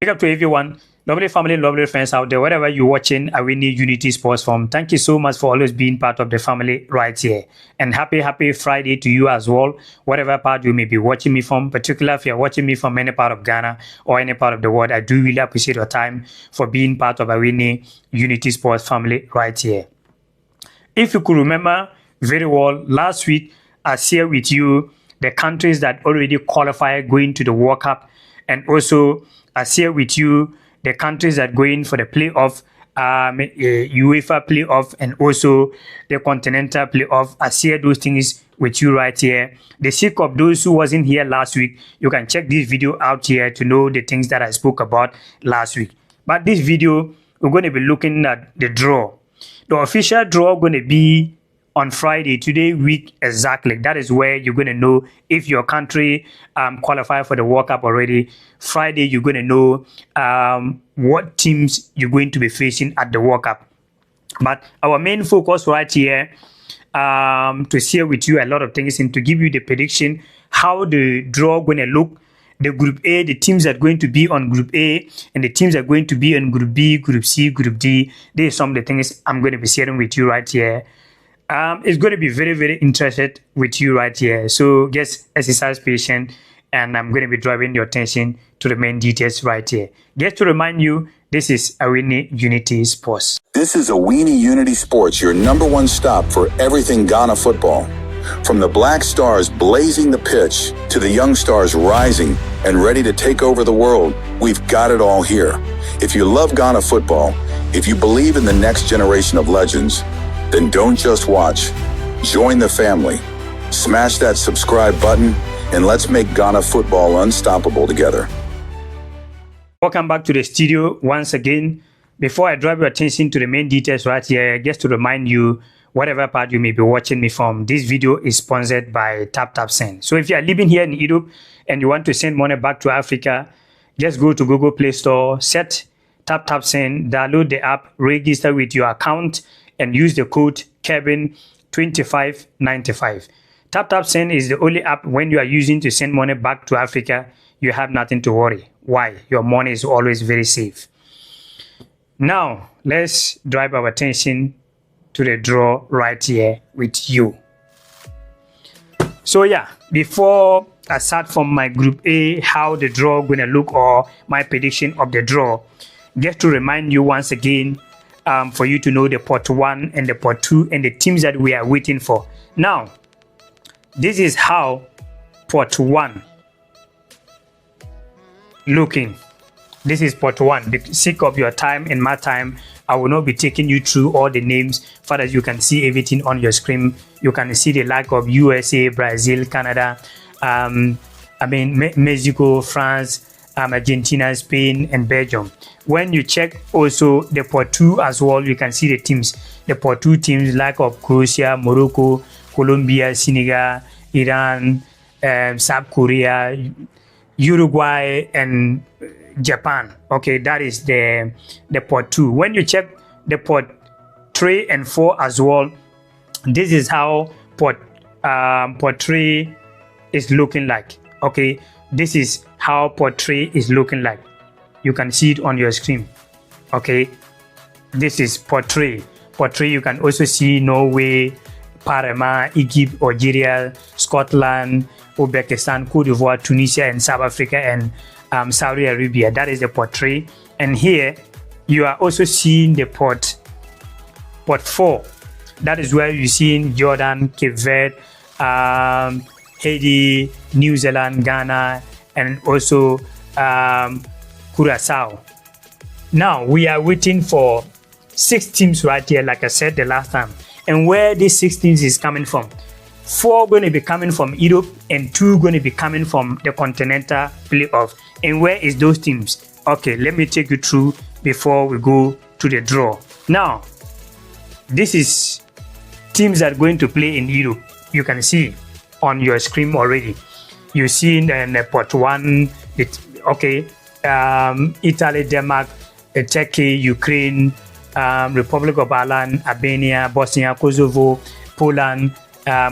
Big up to everyone, lovely family, lovely friends out there, wherever you're watching Awini Unity Sports from. Thank you so much for always being part of the family right here. And happy Friday to you as well, whatever part you may be watching me from, particularly if you're watching me from any part of Ghana or any part of the world. I do really appreciate your time for being part of Awini Unity Sports family right here. If you could remember very well, last week I shared with you the countries that already qualified going to the World Cup, and also I share with you the countries that go in for the playoff, UEFA playoff, and also the continental playoff. I share those things with you right here. The sake of those who wasn't here last week, you can check this video out here to know the things that I spoke about last week. But this video, we're going to be looking at the draw. The official draw going to be on Friday, today week exactly. That is where you're going to know if your country qualified for the World Cup already. Friday, you're going to know what teams you're going to be facing at the World Cup. But our main focus right here to share with you a lot of things and to give you the prediction how the draw going to look. The Group A, the teams that are going to be on Group A, and the teams that are going to be on Group B, Group C, Group D. These are some of the things I'm going to be sharing with you right here. It's going to be very interested with you right here. So just exercise patience, and I'm going to be driving your attention to the main details right here. Just to remind you, this is Awini Unity Sports. This is Awini Unity Sports, your #1 stop for everything Ghana football. From the Black Stars blazing the pitch to the young stars rising and ready to take over the world, we've got it all here. If you love Ghana football, if you believe in the next generation of legends, then don't just watch. Join the family. Smash that subscribe button, and let's make Ghana football unstoppable together. Welcome back to the studio once again. Before I drive your attention to the main details right here, just to remind you, whatever part you may be watching me from, this video is sponsored by TapTapSend. So if you are living here in Europe and you want to send money back to Africa, just go to Google Play Store, set TapTapSend, download the app, register with your account, and use the code Kevin2595. TapTapSend is the only app when you are using to send money back to Africa, you have nothing to worry. Why? Your money is always very safe. Now, let's drive our attention to the draw right here with you. So yeah, before I start from my Group A, how the draw going to look or my prediction of the draw, just to remind you once again, for you to know the Pot 1 and the Pot 2 and the teams that we are waiting for. Now, this is how Pot 1 looking. This is Pot 1. The sake of your time and my time, I will not be taking you through all the names. For that, you can see everything on your screen. You can see the like of USA, Brazil, Canada, Mexico, France, Argentina, Spain, and Belgium. When you check also the Pot 2 as well, you can see the teams. The Pot 2 teams like of Croatia, Morocco, Colombia, Senegal, Iran, South Korea, Uruguay, and Japan. Okay, that is the Pot 2. When you check the Pot 3 and 4 as well, this is how Pot 3 is looking like. Okay, this is how Pot 3 is looking like. You can see it on your screen. Okay, this is Pot 3. Pot 3, you can also see Norway, Panama, Egypt, Algeria, Scotland, Uzbekistan, Cote d'Ivoire, Tunisia, and South Africa, and Saudi Arabia. That is the Pot 3. And here you are also seeing the Pot 4. That is where you're seeing Jordan, Cape Verde, Haiti, New Zealand, Ghana, and also Curacao. Now we are waiting for 6 teams right here, like I said the last time. And where these 6 teams is coming from, 4 going to be coming from Europe and 2 going to be coming from the continental playoff. And where is those teams? Okay, let me take you through before we go to the draw. Now, this is teams that are going to play in Europe. You can see on your screen already. You see in the Pot 1, Italy, Denmark, Turkey, Ukraine, Republic of Ireland, Albania, Bosnia, Kosovo, Poland,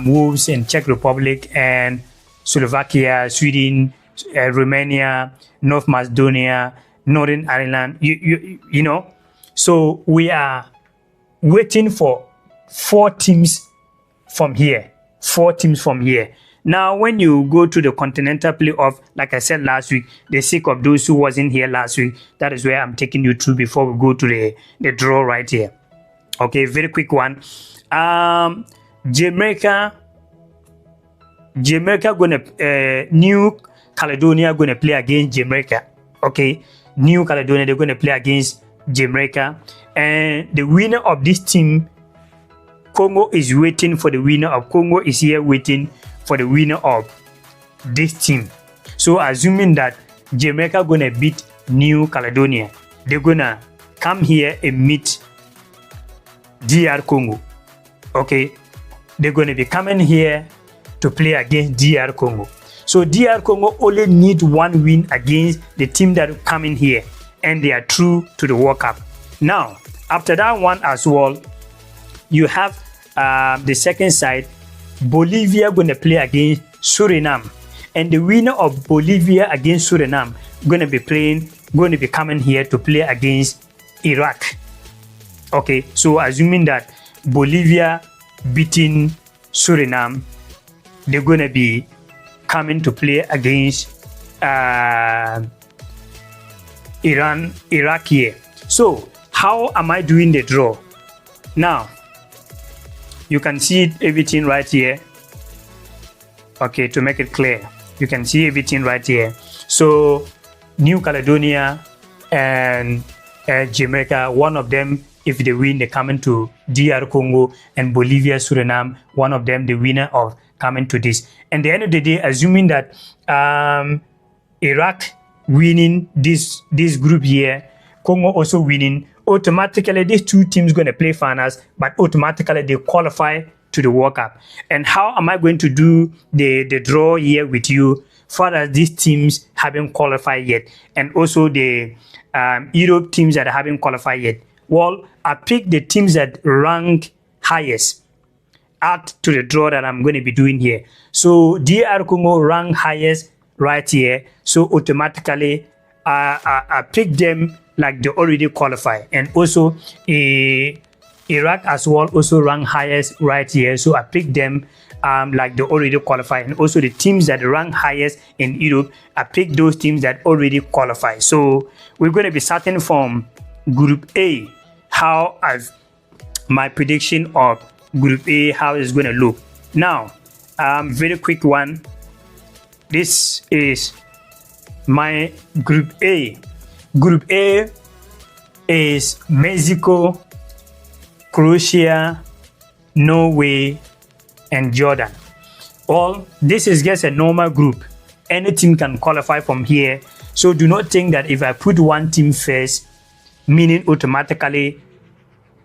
Wolves, and Czech Republic, and Slovakia, Sweden, Romania, North Macedonia, Northern Ireland. You know. So we are waiting for 4 teams from here. 4 teams from here. Now, when you go to the continental playoff, like I said last week, the sake of those who wasn't here last week, that is where I'm taking you through before we go to the draw right here. Okay, very quick one. Jamaica gonna New Caledonia gonna play against Jamaica. Okay, New Caledonia, they're gonna play against Jamaica, and the winner of this team, Congo, is waiting for the winner of Congo is here waiting for the winner of this team. So assuming that Jamaica gonna beat New Caledonia, they're gonna come here and meet DR Congo. Okay, they're gonna be coming here to play against DR Congo. So DR Congo only need 1 win against the team that are coming here, and they are through to the World Cup. Now, after that one as well, you have the second side, Bolivia going to play against Suriname, and the winner of Bolivia against Suriname going to be coming here to play against Iraq. Okay, so assuming that Bolivia beating Suriname, they're going to be coming to play against Iraq here. So how am I doing the draw? Now, you can see everything right here. Okay, to make it clear, you can see everything right here. So New Caledonia and Jamaica, one of them, if they win, they come into DR Congo, and Bolivia, Suriname, one of them, the winner of coming to this. And at the end of the day, assuming that Iraq winning this group here, Congo also winning, automatically these 2 teams going to play finals, but automatically they qualify to the World Cup. And how am I going to do the draw here with you far as these teams haven't qualified yet, and also the Europe teams that haven't qualified yet? Well, I pick the teams that rank highest, add to the draw that I'm going to be doing here. So DR Congo rank highest right here, so automatically I pick them like they already qualify. And also Iraq as well also rank highest right here, so I pick them like they already qualify. And also the teams that rank highest in Europe, I pick those teams that already qualify. So we're going to be starting from Group A. How as my prediction of Group A, how it's going to look. Now, very quick one. This is my Group A. Group A is Mexico, Croatia, Norway, and Jordan. All this is just a normal group. Any team can qualify from here. So do not think that if I put one team first, meaning automatically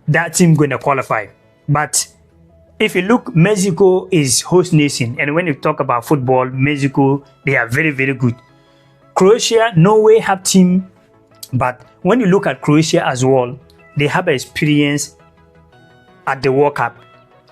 that team going to qualify. But if you look, Mexico is host nation, and when you talk about football, Mexico, they are very, very good. Croatia, Norway have team, but when you look at Croatia as well, they have experience at the World Cup,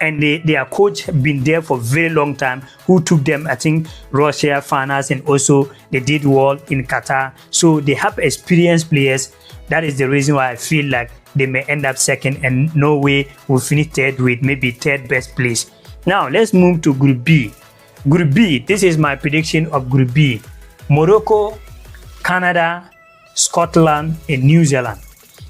and their coach have been there for a very long time, who took them, I think, Russia finals, and also they did well in Qatar. So they have experienced players. That is the reason why I feel like they may end up second, and Norway will finish third with maybe third best place. Now let's move to Group B. Group B, this is my prediction of Group B. Morocco, Canada, Scotland, and New Zealand.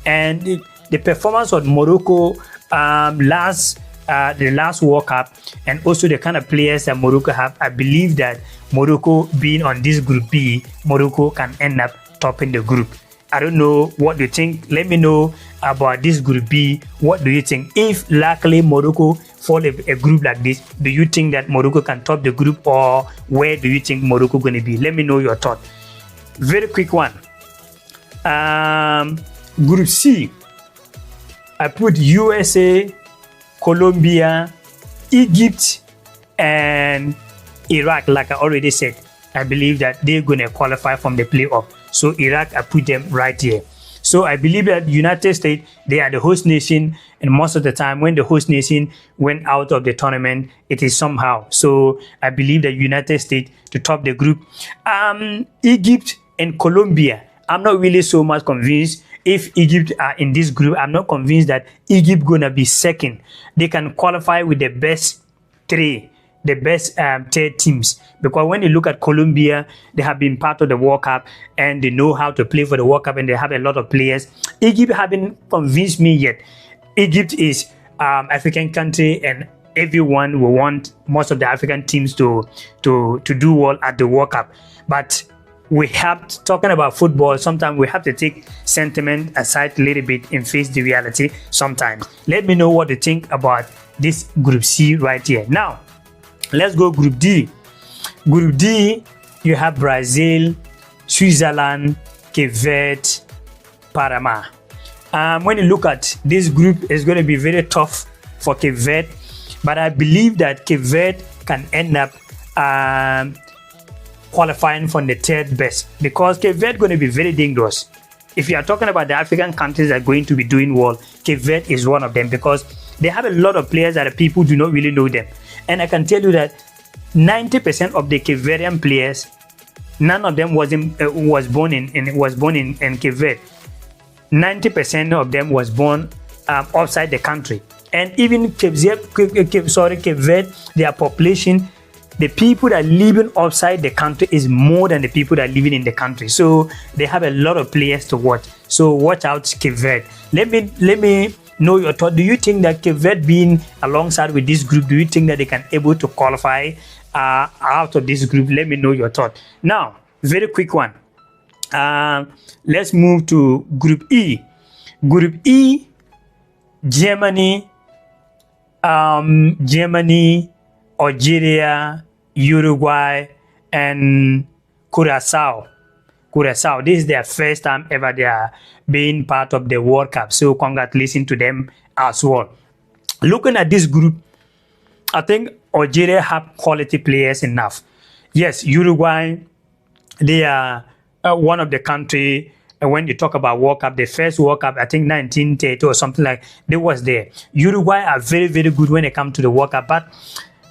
And the performance of Morocco the last World Cup, and also the kind of players that Morocco have, I believe that Morocco being on this Group B, Morocco can end up topping the group. I don't know what you think. Let me know about this Group B. What do you think? If luckily Morocco fall a group like this, do you think that Morocco can top the group, or where do you think Morocco going to be? Let me know your thought. Very quick one. Group C, I put USA, Colombia, Egypt, and Iraq. Like I already said, I believe that they're going to qualify from the playoff. So Iraq, I put them right here. So I believe that United States, they are the host nation, and most of the time when the host nation went out of the tournament, it is somehow. So I believe that United States to top the group. Egypt and Colombia, I'm not really so much convinced. If Egypt are in this group, I'm not convinced that Egypt gonna be second. They can qualify with the best three, the best third teams. Because when you look at Colombia, they have been part of the World Cup and they know how to play for the World Cup and they have a lot of players. Egypt haven't convinced me yet. Egypt is African country and everyone will want most of the African teams to do well at the World Cup. But we have talking about football, sometimes we have to take sentiment aside a little bit and face the reality sometimes. Let me know what you think about this Group C right here. Now, let's go Group D. Group D, you have Brazil, Switzerland, Cape Verde, Panama. When you look at this group, it's going to be very tough for Cape Verde, but I believe that Cape Verde can end up qualifying for the third best, because Cape Verde is going to be very dangerous. If you are talking about the African countries that are going to be doing well, Cape Verde is one of them, because they have a lot of players that people do not really know them. And I can tell you that 90% of the Cape Verdean players, none of them was born in Cape Verde. 90% of them was born outside the country. And even Cape Verde, their population, the people that are living outside the country is more than the people that are living in the country. So they have a lot of players to watch. So watch out, Cape Verde. Let me know your thought. Do you think that Cape Verde being alongside with this group, do you think that they can able to qualify out of this group? Let me know your thought. Now, very quick one. Let's move to Group E. Group E, Germany, Algeria, Uruguay, and Curacao. This is their first time ever they are being part of the World Cup. So congratulations to them as well. Looking at this group, I think Algeria have quality players enough. Yes, Uruguay, they are one of the country. When you talk about World Cup, the first World Cup, I think 1930 or something like, they was there. Uruguay are very, very good when it comes to the World Cup, but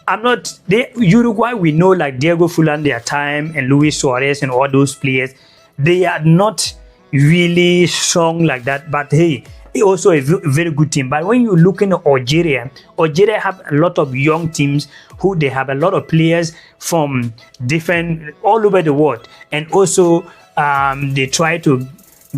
Uruguay, we know like Diego Forlán, their time, and Luis Suarez and all those players, they are not really strong like that, but hey, also a very good team. But when you look in Algeria have a lot of young teams who they have a lot of players from different all over the world, and also they try to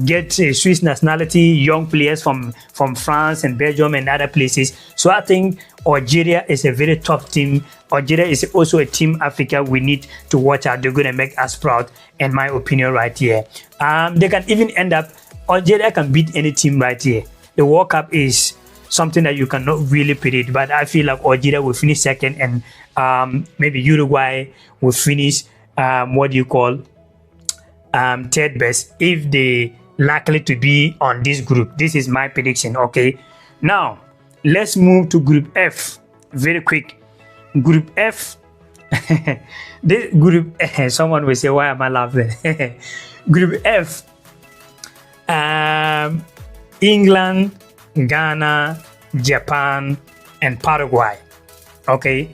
get Swiss nationality young players from France and Belgium and other places. So I think Algeria is a very tough team. Algeria is also a team Africa we need to watch out. They're going to make us proud, in my opinion, right here. They can even end up, Algeria can beat any team right here. The World Cup is something that you cannot really predict, but I feel like Algeria will finish second, and maybe Uruguay will finish third best if they likely to be on this group. This is my prediction. Okay, now let's move to Group F very quick. Group F. This group, someone will say, why am I laughing? Group F, England, Ghana, Japan, and Paraguay. Okay,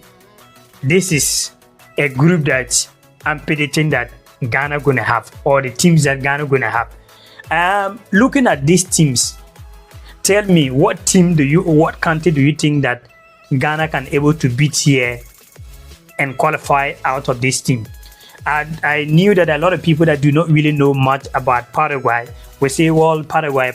this is a group that I'm predicting that Ghana gonna have, or the teams that Ghana gonna have. Looking at these teams, tell me what country do you think that Ghana can able to beat here and qualify out of this team? I knew that a lot of people that do not really know much about Paraguay will say, well, Paraguay,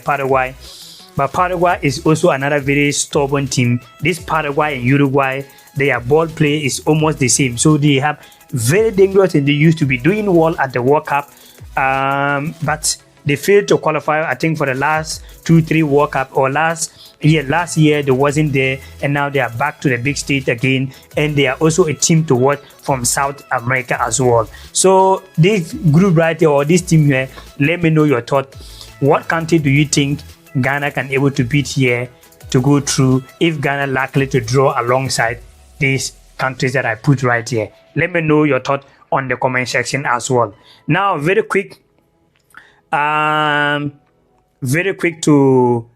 but Paraguay is also another very stubborn team. This Paraguay and Uruguay, their ball play is almost the same, so they have very dangerous, and they used to be doing well at the World Cup, but they failed to qualify, I think, for the last 2-3 World Cup, or last year they wasn't there, and now they are back to the big stage again, and they are also a team to watch from South America as well. So this group right here, or this team here, let me know your thought. What country do you think Ghana can able to beat here to go through, if Ghana likely to draw alongside these countries that I put right here? Let me know your thought on the comment section as well. Now, very quick to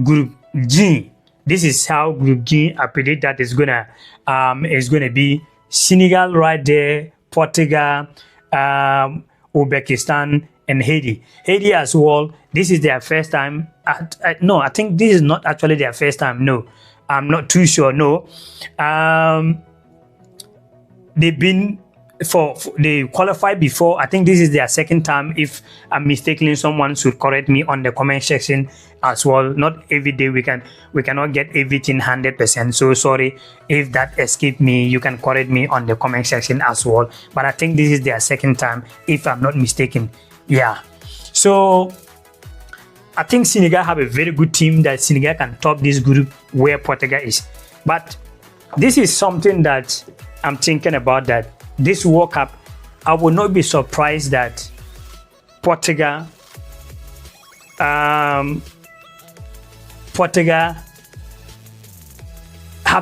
Group G. This is how Group G, I predict that is gonna be Senegal right there, Portugal, Uzbekistan, and Haiti. Haiti as well, this is their first time. No, I think this is not actually their first time. No, I'm not too sure. No. They've been they qualified before. I think this is their second time. If I'm mistaken, someone should correct me on the comment section as well. Not every day we cannot get everything 100%. So sorry if that escaped me. You can correct me on the comment section as well. But I think this is their second time, if I'm not mistaken. Yeah. So I think Senegal have a very good team that Senegal can top this group where Portugal is. But this is something that I'm thinking about, that this World Cup, I will not be surprised that Portugal have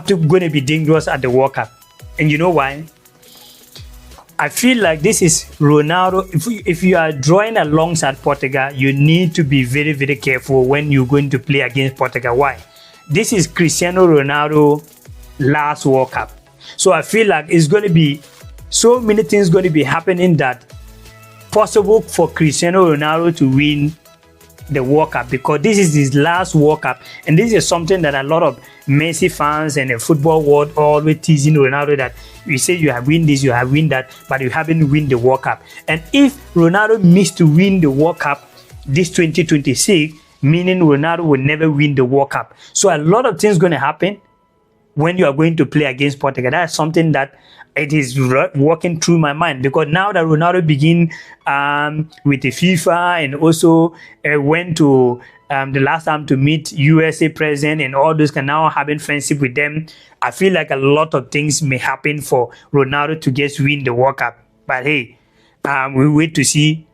to going to be dangerous at the World Cup. And you know why? I feel like this is Ronaldo. If you are drawing alongside Portugal, you need to be very, very careful when you're going to play against Portugal. Why? This is Cristiano Ronaldo last World Cup. So I feel like it's going to be so many things going to be happening that possible for Cristiano Ronaldo to win the World Cup, because this is his last World Cup, and this is something that a lot of Messi fans and the football world always teasing Ronaldo, that you say you have win this, you have win that, but you haven't win the World Cup. And if Ronaldo missed to win the World Cup this 2026, meaning Ronaldo will never win the World Cup. So a lot of things going to happen when you are going to play against Portugal. That's something that it is working through my mind, because now that Ronaldo begin with the FIFA and also went to the last time to meet USA president and all those, can now having friendship with them, I feel like a lot of things may happen for Ronaldo to just win the World Cup. But hey, we wait to see.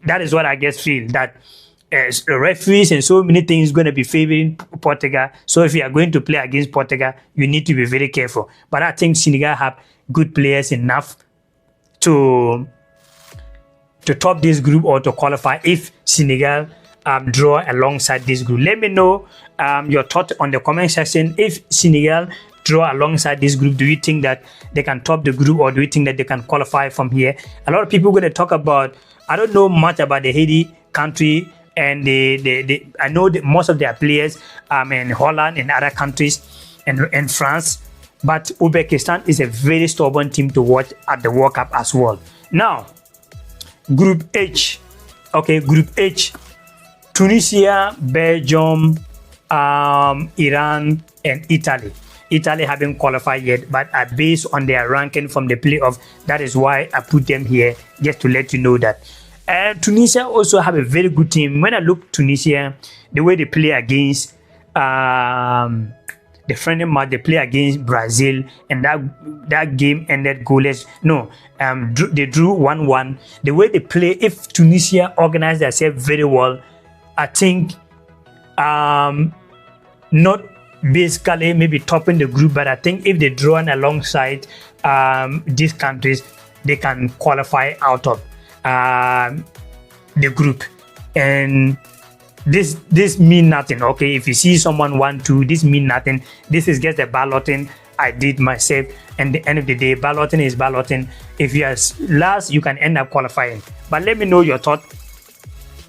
That is what I guess feel, that referees and so many things going to be favoring Portugal. So if you are going to play against Portugal, you need to be very careful. But I think Senegal have good players enough to top this group or to qualify if Senegal draw alongside this group. Let me know your thought on the comment section. If Senegal draw alongside this group, do you think that they can top the group, or do you think that they can qualify from here? A lot of people are going to talk about, I don't know much about the Haiti country, and I know that most of their players in Holland and other countries and France, but Uzbekistan is a very stubborn team to watch at the World Cup as well. Now, Group H. Okay, Group H. Tunisia, Belgium, Iran, and Italy. Italy haven't qualified yet, but are based on their ranking from the playoff. That is why I put them here, just to let you know that. Tunisia also have a very good team. When I look Tunisia, the way they play against the friendly match, they play against Brazil, and that game ended goalless. No, they drew 1-1. The way they play, if Tunisia organize themselves very well, I think not basically maybe topping the group, but I think if they draw alongside these countries, they can qualify out of the group. And this mean nothing. Okay, if you see someone 1-2, this mean nothing. This is just a balloting I did myself, and at the end of the day, balloting is balloting. If you are last, you can end up qualifying. But let me know your thought.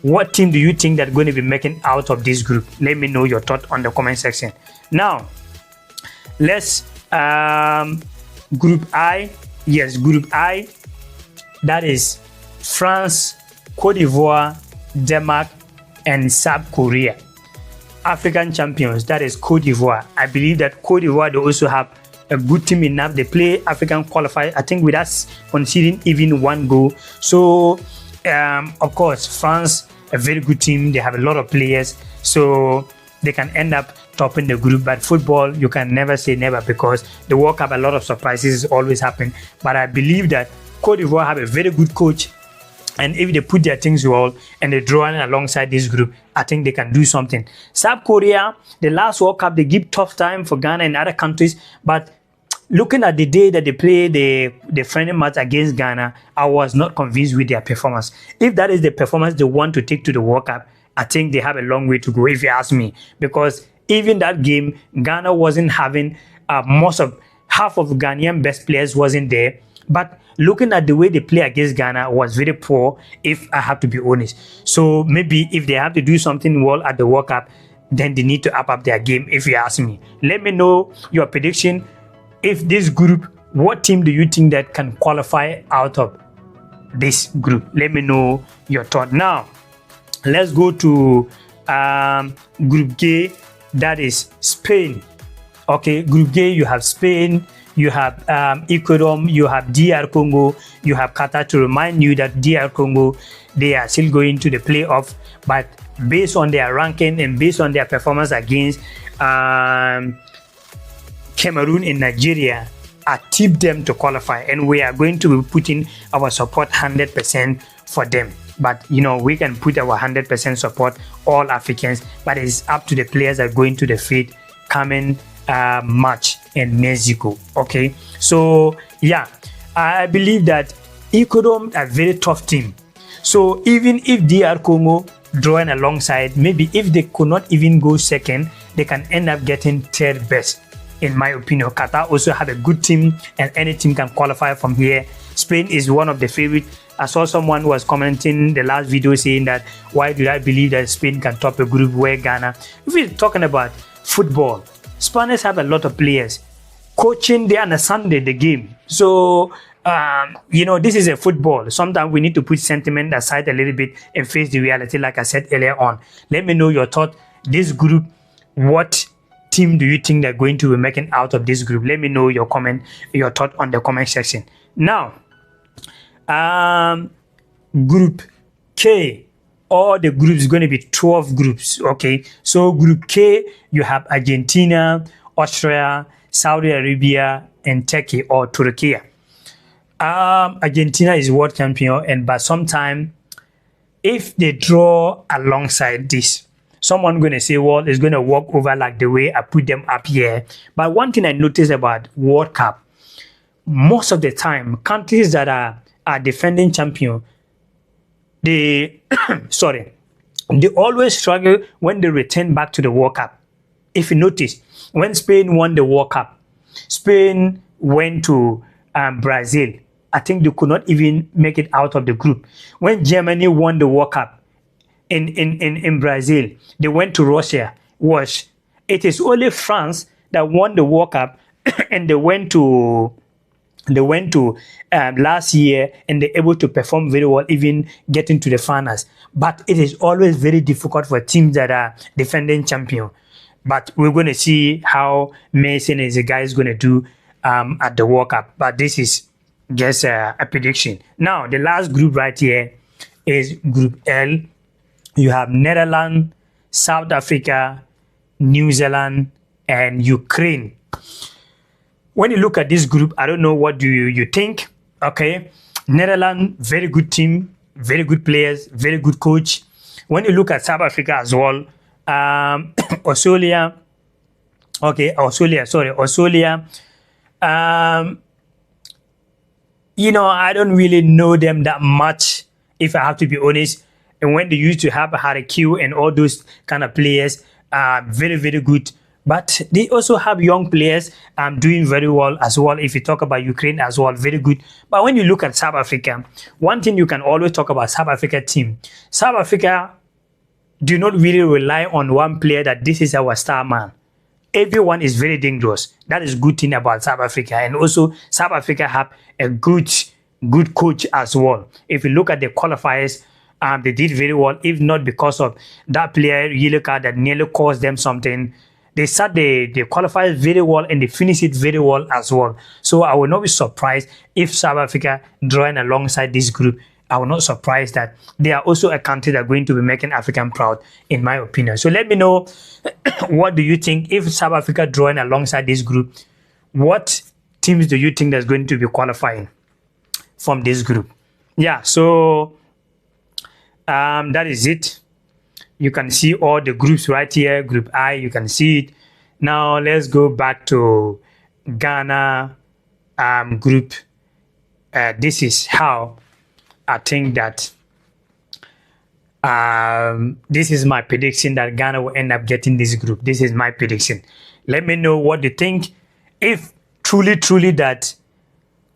What team do you think that going to be making out of this group? Let me know your thought on the comment section. Now let's Group I. Yes, Group I, that is France, Cote d'Ivoire, Denmark, and South Korea. African champions, that is Cote d'Ivoire. I believe that Cote d'Ivoire, they also have a good team enough. They play African qualifier, I think, with us conceding even one goal. So of course, France, a very good team. They have a lot of players, so they can end up topping the group. But football, you can never say never, because the World Cup, a lot of surprises always happen. But I believe that Cote d'Ivoire have a very good coach, and if they put their things well and they draw alongside this group, I think they can do something. South Korea, the last World Cup, they give tough time for Ghana and other countries, but looking at the day that they play the friendly match against Ghana, I was not convinced with their performance. If that is the performance they want to take to the World Cup, I think they have a long way to go, if you ask me. Because even that game, Ghana wasn't having half of Ghanaian best players wasn't there. But looking at the way they play against Ghana was very poor, if I have to be honest. So maybe if they have to do something well at the World Cup, then they need to up their game, if you ask me. Let me know your prediction. If this group, what team do you think that can qualify out of this group? Let me know your thought. Now, let's go to Group G, that is Spain. Okay, Group G, you have Spain, you have Ecuador, you have DR Congo, you have Qatar. To remind you that DR Congo, they are still going to the playoff, but based on their ranking and based on their performance against Cameroon and Nigeria, I tip them to qualify, and we are going to be putting our support 100% for them. But we can put our 100% support all Africans, but it's up to the players that are going to the field coming match in Mexico. Okay, so yeah, I believe that Ecuador are a very tough team. So even if DR Congo drawing alongside, maybe if they could not even go second, they can end up getting third best, in my opinion. Qatar also have a good team, and any team can qualify from here. Spain is one of the favorite. I saw someone was commenting the last video saying that why do I believe that Spain can top a group where Ghana? If we're talking about football, Spanish have a lot of players. Coaching, they understand the game. So this is a football. Sometimes we need to put sentiment aside a little bit and face the reality, like I said earlier on. Let me know your thought. This group, what team do you think they're going to be making out of this group? Let me know your thought on the comment section. Now, Group K, all the groups going to be 12 groups. Okay, so Group K, you have Argentina, Austria, Saudi Arabia, and Turkey or Turkey. Argentina is world champion, but sometime if they draw alongside this, someone going to say, well, it's going to walk over like the way I put them up here. But one thing I noticed about World Cup, most of the time, countries that are defending champion, they always struggle when they return back to the World Cup. If you notice, when Spain won the World Cup, Spain went to Brazil. I think they could not even make it out of the group. When Germany won the World Cup in Brazil, they went to Russia. It is only France that won the World Cup and they went to last year and they're able to perform very well, even getting to the finals. But it is always very difficult for teams that are defending champion. But we're going to see how Mason and the guys going to do at the World Cup. But this is just a prediction. Now, the last group right here is Group L. You have Netherlands, South Africa, New Zealand, and Ukraine. When you look at this group, I don't know what do you think. Okay, Netherlands, very good team, very good players, very good coach. When you look at South Africa as well, Australia. I don't really know them that much, if I have to be honest. And when they used to have Harry Q and all those kind of players, very, very good. But they also have young players doing very well as well. If you talk about Ukraine as well, very good. But when you look at South Africa, one thing you can always talk about South Africa team. South Africa do not really rely on one player that this is our star man. Everyone is very dangerous. That is good thing about South Africa. And also South Africa have a good coach as well. If you look at the qualifiers, they did very well, if not because of that player yellow card that nearly caused them something. They start they qualified very well and they finish it very well as well. So I will not be surprised if South Africa drawing alongside this group. I will not surprise that they are also a country that are going to be making African proud, in my opinion. So let me know what do you think if South Africa drawing alongside this group. What teams do you think that's going to be qualifying from this group? Yeah, so that is it. You can see all the groups right here. Group I, you can see it. Now let's go back to Ghana group. This is how I think that this is my prediction that Ghana will end up getting this group. This is my prediction. Let me know what you think. If truly that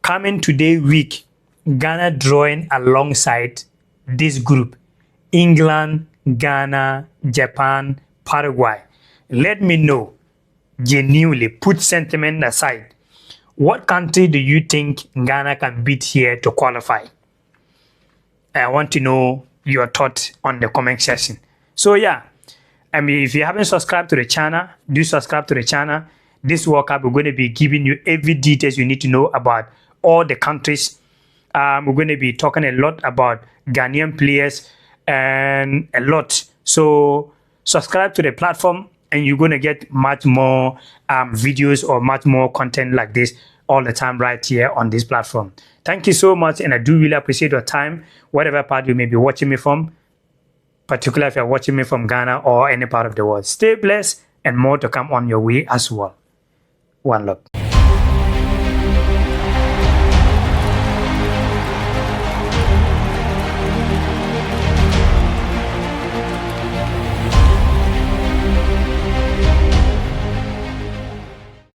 coming today week, Ghana drawing alongside this group: England, Ghana, Japan, Paraguay. Let me know, genuinely, put sentiment aside, what country do you think Ghana can beat here to qualify? I want to know your thoughts on the comment section. So yeah, I mean, if you haven't subscribed to the channel, do subscribe to the channel. This World Cup, we're going to be giving you every details you need to know about all the countries. We're going to be talking a lot about Ghanaian players and a lot. So subscribe to the platform and you're going to get much more videos or much more content like this all the time right here on this platform. Thank you so much, and I do really appreciate your time, whatever part you may be watching me from, particularly if you're watching me from Ghana or any part of the world. Stay blessed and more to come on your way as well. One love.